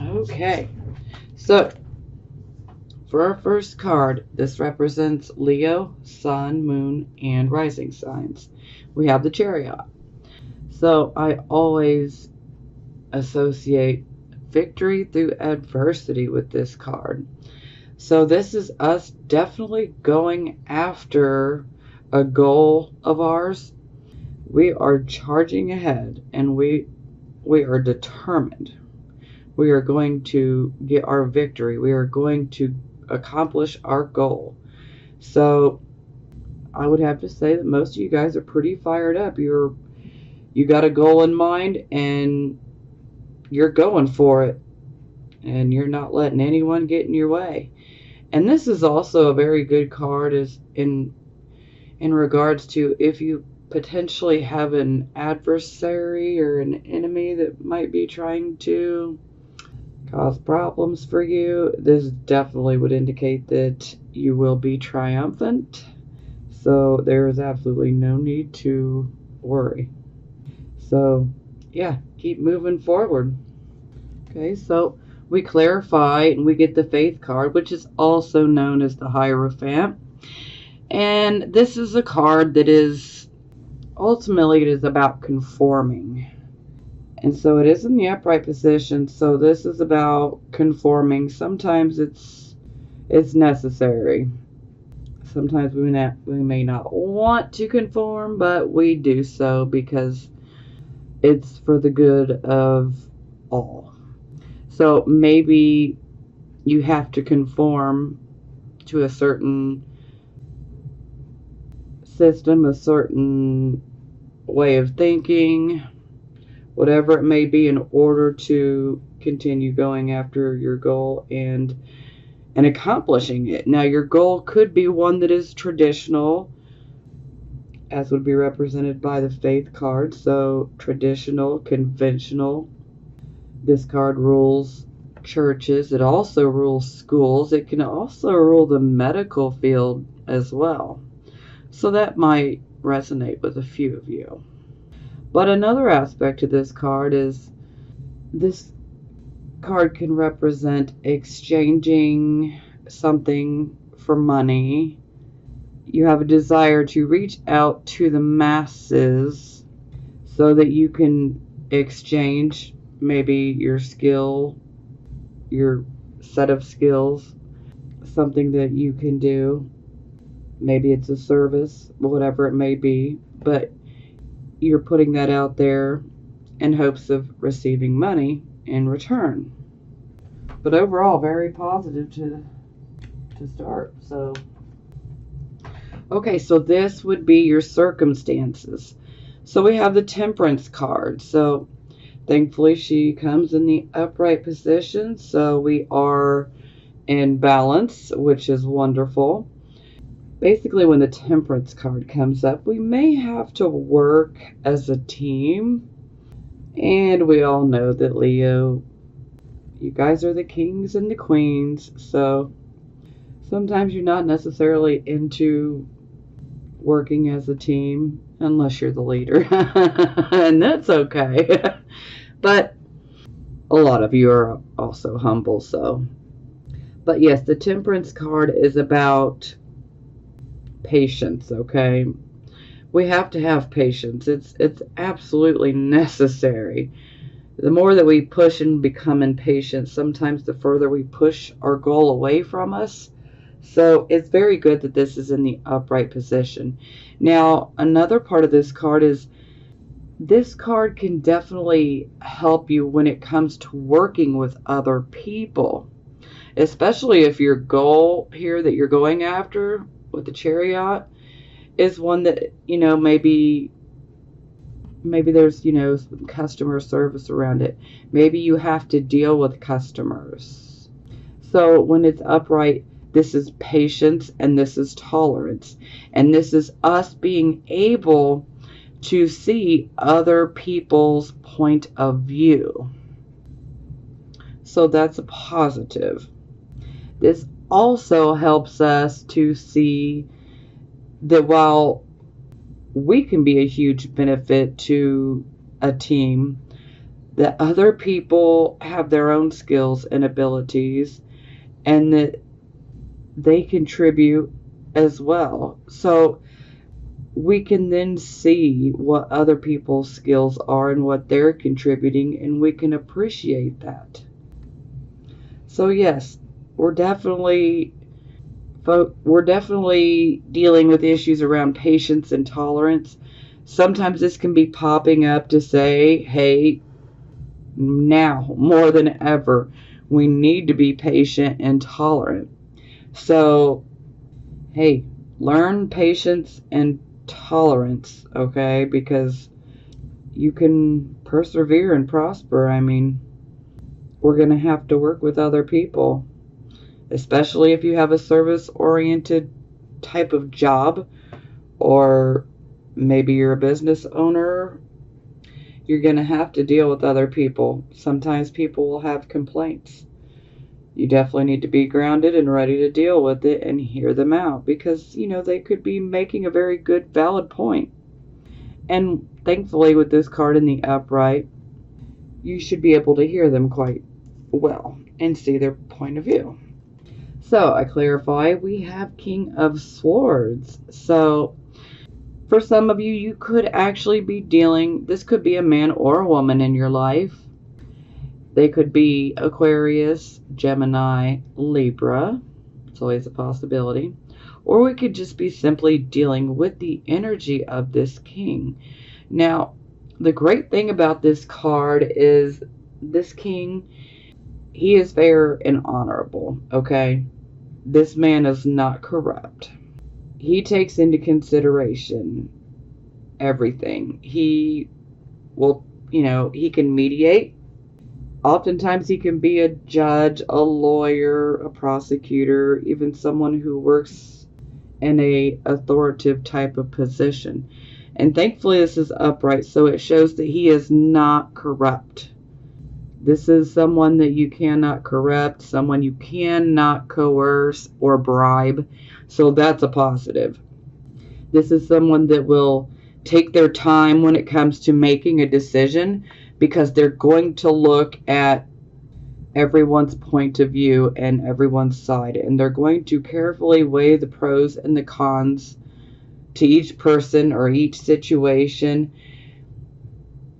Okay, so for our first card, this represents Leo, Sun, Moon, and Rising signs. We have the Chariot. So I always associate victory through adversity with this card. So this is us definitely going after a goal of ours. We are charging ahead and we are determined. We are going to get our victory. We are going to accomplish our goal. So I would have to say that most of you guys are pretty fired up. You got a goal in mind and you're going for it, and you're not letting anyone get in your way. And this is also a very good card as in regards to if you potentially have an adversary or an enemy that might be trying to cause problems for you. This definitely would indicate that you will be triumphant. So there is absolutely no need to worry. So yeah, keep moving forward. Okay, so we clarify and we get the Faith card, which is also known as the Hierophant. And this is a card that is ultimately it is about conforming. And so it is in the upright position, so this is about conforming. Sometimes it's necessary. Sometimes we may not want to conform, but we do so because it's for the good of all. So maybe you have to conform to a certain system, a certain way of thinking, whatever it may be, in order to continue going after your goal and accomplishing it. Now, your goal could be one that is traditional, as would be represented by the Faith card. So, traditional, conventional. This card rules churches. It also rules schools. It can also rule the medical field as well. So that might resonate with a few of you. But another aspect of this card is this card can represent exchanging something for money. You have a desire to reach out to the masses so that you can exchange maybe your skill, your set of skills, something that you can do. Maybe it's a service, whatever it may be, but you're putting that out there in hopes of receiving money in return. But overall, very positive to start. So, okay, so this would be your circumstances. So we have the Temperance card. So thankfully she comes in the upright position. So we are in balance, which is wonderful. Basically, when the Temperance card comes up, we may have to work as a team. And we all know that Leo, you guys are the kings and the queens. So sometimes you're not necessarily into working as a team unless you're the leader. And that's okay. But a lot of you are also humble. So, but yes, the Temperance card is about patience. Okay, we have to have patience. It's absolutely necessary. The more that we push and become impatient, sometimes the further we push our goal away from us. So it's very good that this is in the upright position. Now, another part of this card is this card can definitely help you when it comes to working with other people, especially if your goal here that you're going after with the Chariot is one that, maybe there's, some customer service around it. Maybe you have to deal with customers. So when it's upright, this is patience and this is tolerance. And this is us being able to see other people's point of view. So that's a positive. This also helps us to see that while we can be a huge benefit to a team, that other people have their own skills and abilities, and that they contribute as well. So we can then see what other people's skills are and what they're contributing, and we can appreciate that. So yes, we're definitely dealing with issues around patience and tolerance. Sometimes this can be popping up to say, hey, now more than ever, we need to be patient and tolerant. So, hey, learn patience and tolerance, okay? Because you can persevere and prosper. I mean, we're going to have to work with other people, especially if you have a service-oriented type of job, or maybe you're a business owner. You're going to have to deal with other people. Sometimes people will have complaints. You definitely need to be grounded and ready to deal with it and hear them out, because, they could be making a very good, valid point. And thankfully, with this card in the upright, you should be able to hear them quite well and see their point of view. So, I clarify, we have King of Swords. So, for some of you, you could actually be this could be a man or a woman in your life. They could be Aquarius, Gemini, Libra. It's always a possibility. Or we could just be simply dealing with the energy of this king. Now, the great thing about this card is this king, he is fair and honorable, okay? This man is not corrupt. He takes into consideration everything. He will, he can mediate. Oftentimes he can be a judge, a lawyer, a prosecutor, even someone who works in a authoritative type of position. And thankfully this is upright, so it shows that he is not corrupt. This is someone that you cannot corrupt, someone you cannot coerce or bribe. So that's a positive. This is someone that will take their time when it comes to making a decision, because they're going to look at everyone's point of view and everyone's side, and they're going to carefully weigh the pros and the cons to each person or each situation.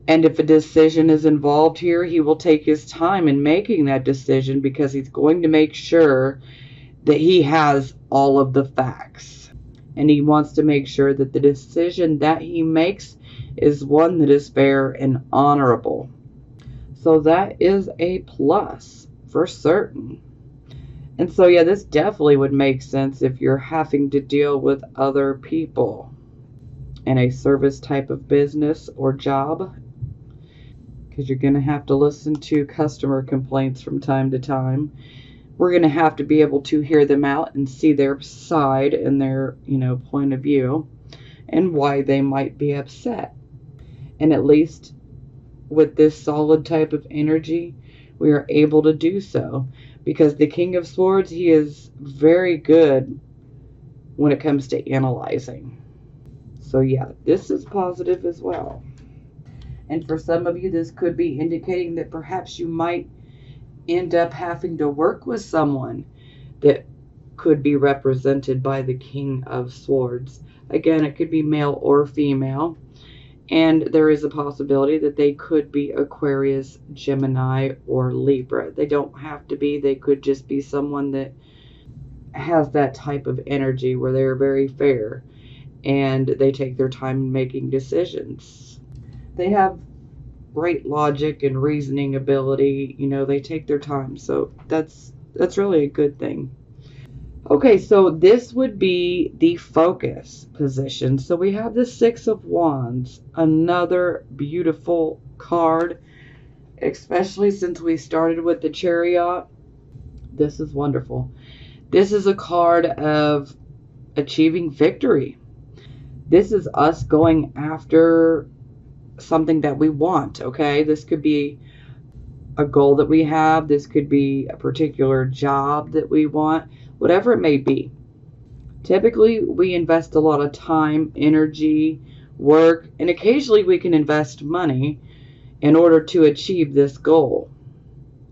And if a decision is involved here, he will take his time in making that decision, because he's going to make sure that he has all of the facts. And he wants to make sure that the decision that he makes is one that is fair and honorable. So that is a plus for certain. And so, yeah, this definitely would make sense if you're having to deal with other people in a service type of business or job, because you're going to have to listen to customer complaints from time to time. We're going to have to be able to hear them out and see their side and their, point of view and why they might be upset. And at least with this solid type of energy, we are able to do so, because the King of Swords, he is very good when it comes to analyzing. So yeah, this is positive as well. And for some of you, this could be indicating that perhaps you might end up having to work with someone that could be represented by the King of Swords. Again, it could be male or female. And there is a possibility that they could be Aquarius, Gemini, or Libra. They don't have to be. They could just be someone that has that type of energy where they're very fair and they take their time making decisions. They have great logic and reasoning ability. They take their time. So that's really a good thing. Okay, so this would be the focus position. So we have the Six of Wands, another beautiful card, especially since we started with the Chariot. This is wonderful. This is a card of achieving victory. This is us going after something that we want, okay? This could be a goal that we have. This could be a particular job that we want. Whatever it may be. Typically, we invest a lot of time, energy, work, and occasionally we can invest money in order to achieve this goal.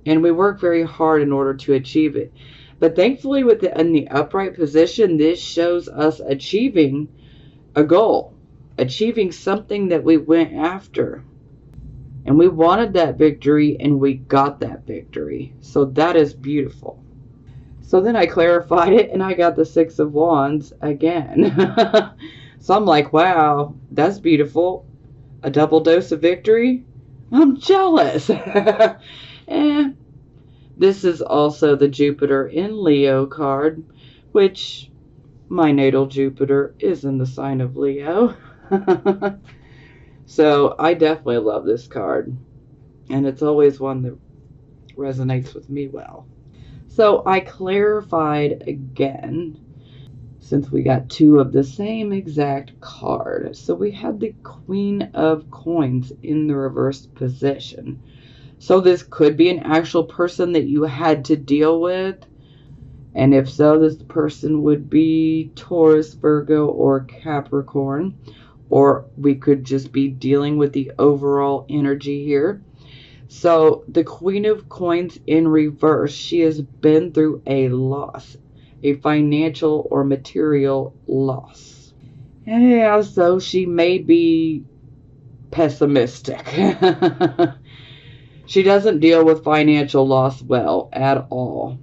And we work very hard in order to achieve it. But thankfully, in the upright position, this shows us achieving a goal, achieving something that we went after. And we wanted that victory, and we got that victory. So that is beautiful. So then I clarified it, and I got the Six of Wands again. So I'm like, wow, that's beautiful. A double dose of victory? I'm jealous. And this is also the Jupiter in Leo card, which my natal Jupiter is in the sign of Leo. So I definitely love this card, and it's always one that resonates with me well. So I clarified again, since we got two of the same exact card. So we had the Queen of Coins in the reversed position. So this could be an actual person that you had to deal with. And if so, this person would be Taurus, Virgo, or Capricorn. Or we could just be dealing with the overall energy here. So the Queen of Coins in reverse, she has been through a loss, a financial or material loss. Yeah, so she may be pessimistic. She doesn't deal with financial loss well at all.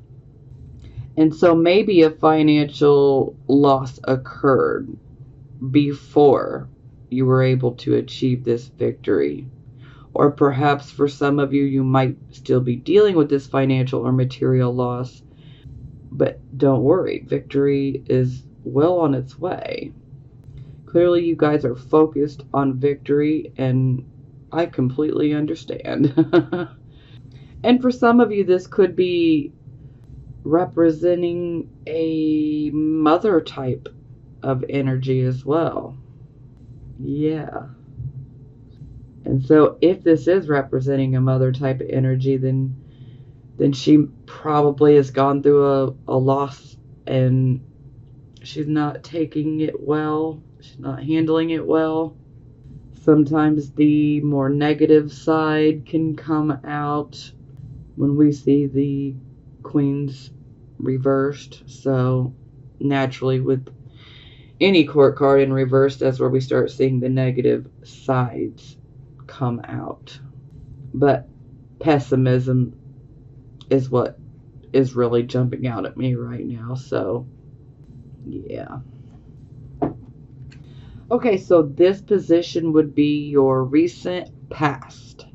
And so maybe a financial loss occurred before you were able to achieve this victory. Or perhaps for some of you, you might still be dealing with this financial or material loss. But don't worry, victory is well on its way. Clearly, you guys are focused on victory, and I completely understand. And for some of you, this could be representing a mother type of energy as well. Yeah. And so if this is representing a mother type of energy, then she probably has gone through a loss, and she's not taking it well. She's not handling it well. Sometimes the more negative side can come out when we see the Queens reversed. So naturally, with any court card in reverse, that's where we start seeing the negative sides come out. But pessimism is what is really jumping out at me right now. So yeah. Okay, so this position would be your recent past.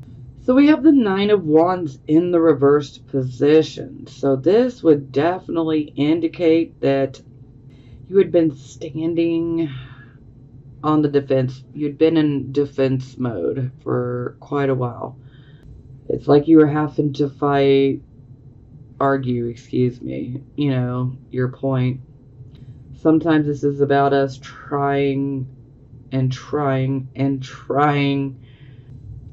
So we have the Nine of Wands in the reversed position. So this would definitely indicate that you had been standing on the defense. You'd been in defense mode for quite a while. It's like you were having to argue, your point. Sometimes this is about us trying and trying and trying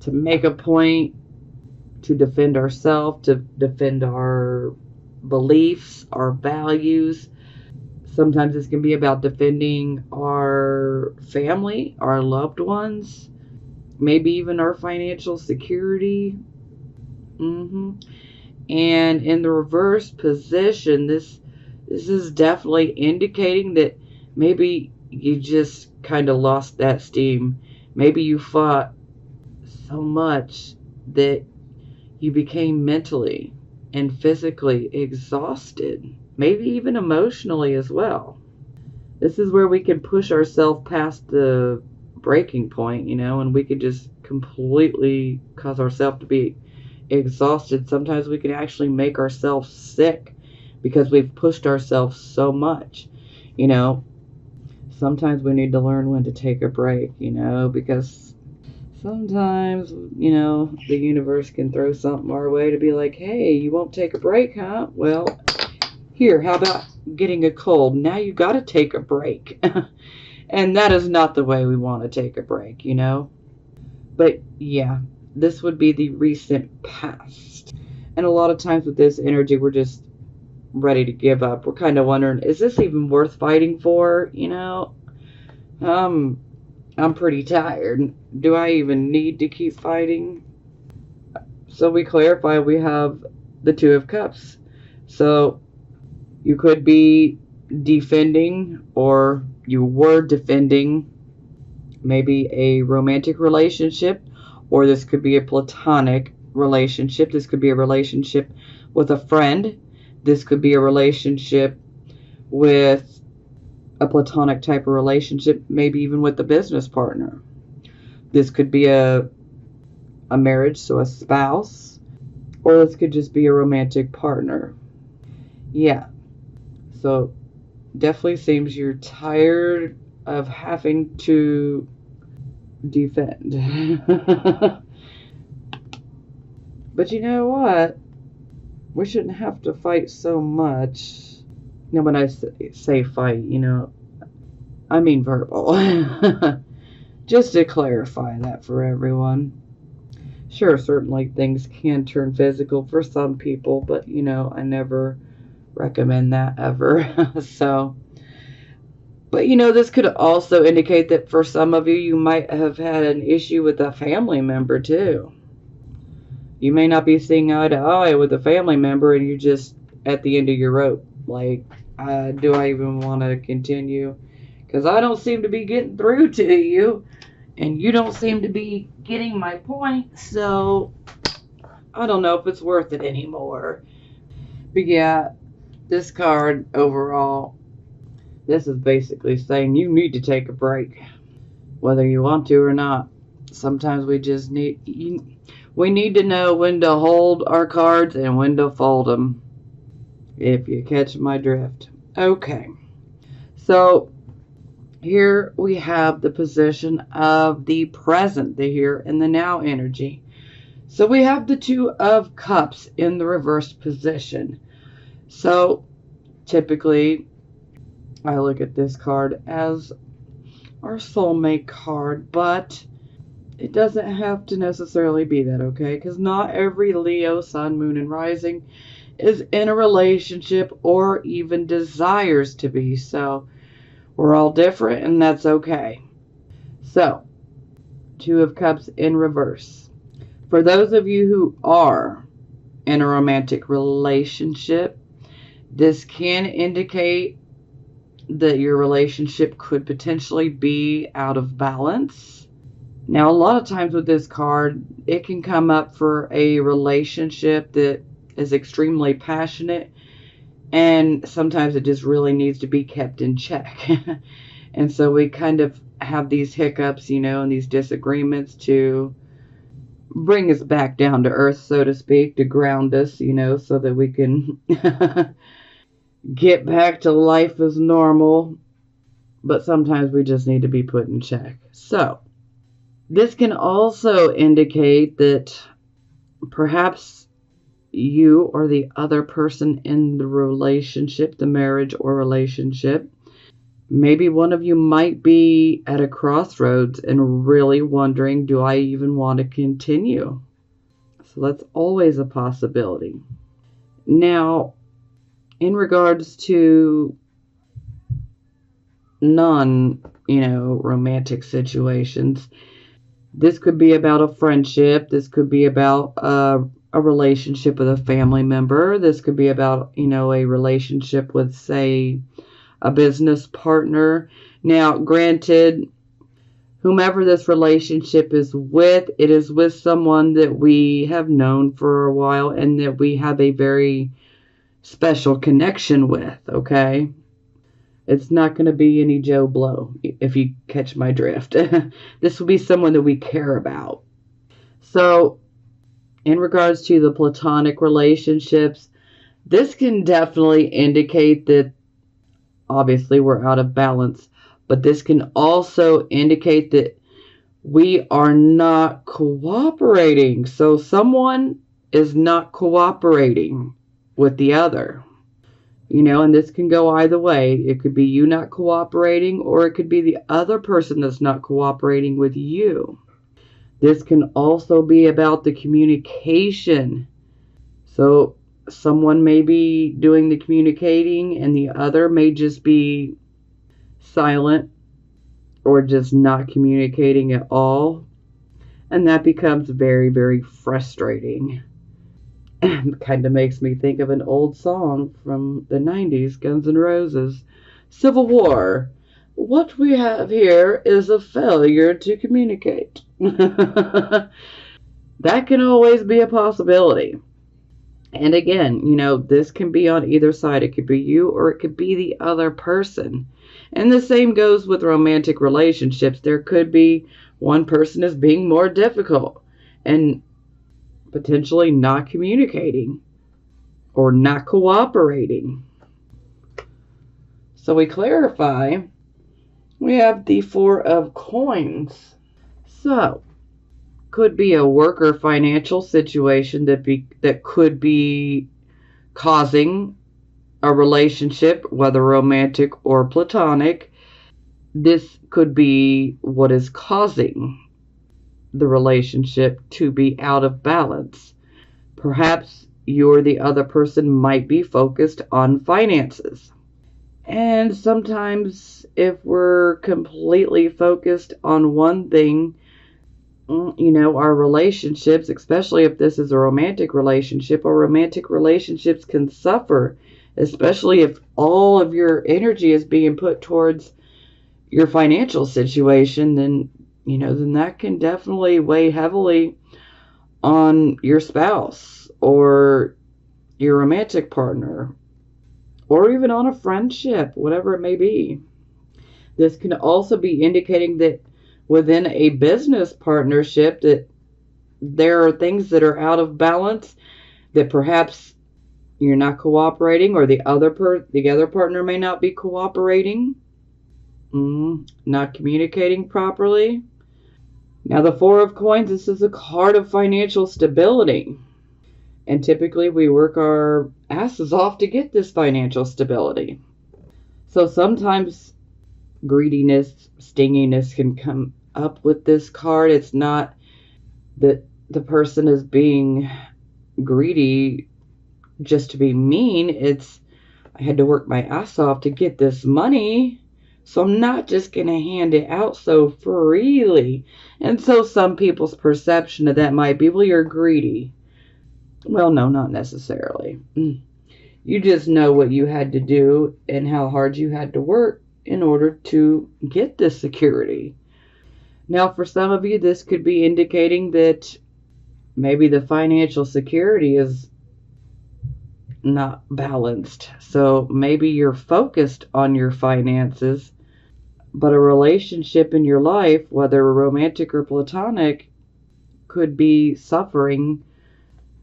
to make a point, to defend ourselves, to defend our beliefs, our values. Sometimes this can be about defending our family, our loved ones, maybe even our financial security. And in the reverse position, this is definitely indicating that maybe you just kind of lost that steam. Maybe you fought so much that you became mentally and physically exhausted, maybe even emotionally as well. This is where we can push ourselves past the breaking point, and we could just completely cause ourselves to be exhausted. Sometimes we can actually make ourselves sick because we've pushed ourselves so much. Sometimes we need to learn when to take a break, because sometimes, the universe can throw something our way to be like, hey, you won't take a break, huh? Well, here, how about getting a cold? Now you got to take a break. And that is not the way we want to take a break, But yeah, this would be the recent past. And a lot of times with this energy, we're just ready to give up. We're kind of wondering, is this even worth fighting for? I'm pretty tired. Do I even need to keep fighting? So we clarify we have the Two of Cups. So you could be defending, or you were defending, maybe a romantic relationship, or this could be a platonic relationship. This could be a relationship with a friend. This could be a relationship with a platonic type of relationship, maybe even with a business partner. This could be a marriage, so a spouse, or this could just be a romantic partner. Yeah, so definitely seems you're tired of having to defend. But you know what? We shouldn't have to fight so much. Now, when I say fight, I mean verbal. Just to clarify that for everyone. Sure, certainly things can turn physical for some people, but I never recommend that ever. So, but this could also indicate that for some of you, you might have had an issue with a family member too. You may not be seeing eye to eye with a family member, and you're just at the end of your rope. Like, do I even want to continue? Because I don't seem to be getting through to you, and you don't seem to be getting my point, so I don't know if it's worth it anymore. But yeah, this card overall, this is basically saying you need to take a break, whether you want to or not. Sometimes we just need to know when to hold our cards and when to fold them, if you catch my drift. Okay, so here we have the position of the present, the here and the now energy. So we have the Two of Cups in the reversed position. So typically I look at this card as our soulmate card, but it doesn't have to necessarily be that, okay? Because not every Leo, Sun, Moon, and Rising is in a relationship or even desires to be. So we're all different, and that's okay. So, Two of Cups in reverse. For those of you who are in a romantic relationship, this can indicate that your relationship could potentially be out of balance. Now, a lot of times with this card, it can come up for a relationship that is extremely passionate, and sometimes it just really needs to be kept in check. And so we kind of have these hiccups, and these disagreements to bring us back down to earth, so to speak, to ground us, so that we can get back to life as normal. But sometimes we just need to be put in check. So this can also indicate that perhaps you or the other person in the relationship, the marriage or relationship, maybe one of you might be at a crossroads and really wondering, do I even want to continue? So that's always a possibility. Now, in regards to romantic situations, this could be about a friendship. This could be about a relationship with a family member. This could be about, a relationship with, say, a business partner. Now, granted, whomever this relationship is with, it is with someone that we have known for a while and that we have a very special connection with, okay? It's not going to be any Joe Blow, if you catch my drift. This will be someone that we care about. So, in regards to the platonic relationships, this can definitely indicate that obviously we're out of balance, but this can also indicate that we are not cooperating. So someone is not cooperating with the other. And this can go either way. It could be you not cooperating, or it could be the other person that's not cooperating with you. This can also be about the communication. So someone may be doing the communicating and the other may just be silent or just not communicating at all. And that becomes very, very frustrating. Kind of makes me think of an old song from the 90s, Guns N' Roses, Civil War. What we have here is a failure to communicate. That can always be a possibility. And again, this can be on either side. It could be you or it could be the other person. And the same goes with romantic relationships. There could be one person is being more difficult and potentially not communicating or not cooperating. So we clarify, we have the Four of Coins. So, could be a work or financial situation that could be causing a relationship, whether romantic or platonic. This could be what is causing the relationship to be out of balance. Perhaps you or the other person might be focused on finances. And sometimes, if we're completely focused on one thing, our relationships, especially if this is a romantic relationship, or romantic relationships can suffer, especially if all of your energy is being put towards your financial situation, then that can definitely weigh heavily on your spouse or your romantic partner, or even on a friendship, whatever it may be. This can also be indicating that within a business partnership that there are things that are out of balance, that perhaps you're not cooperating, or the other partner may not be cooperating, not communicating properly. Now, the Four of Coins, this is a card of financial stability. And typically we work our asses off to get this financial stability. So sometimes greediness, stinginess can come up with this card. It's not that the person is being greedy just to be mean. It's, I had to work my ass off to get this money, so I'm not just going to hand it out so freely. And so some people's perception of that might be, well, you're greedy. Well, no, not necessarily. You just know what you had to do and how hard you had to work in order to get this security. Now, for some of you, this could be indicating that maybe the financial security is not balanced. So maybe you're focused on your finances, but a relationship in your life, whether romantic or platonic, could be suffering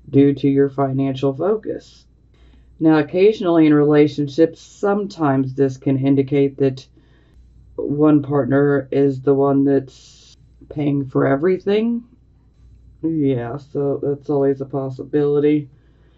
due to your financial focus. Now, occasionally in relationships, sometimes this can indicate that one partner is the one that's paying for everything. Yeah, so that's always a possibility.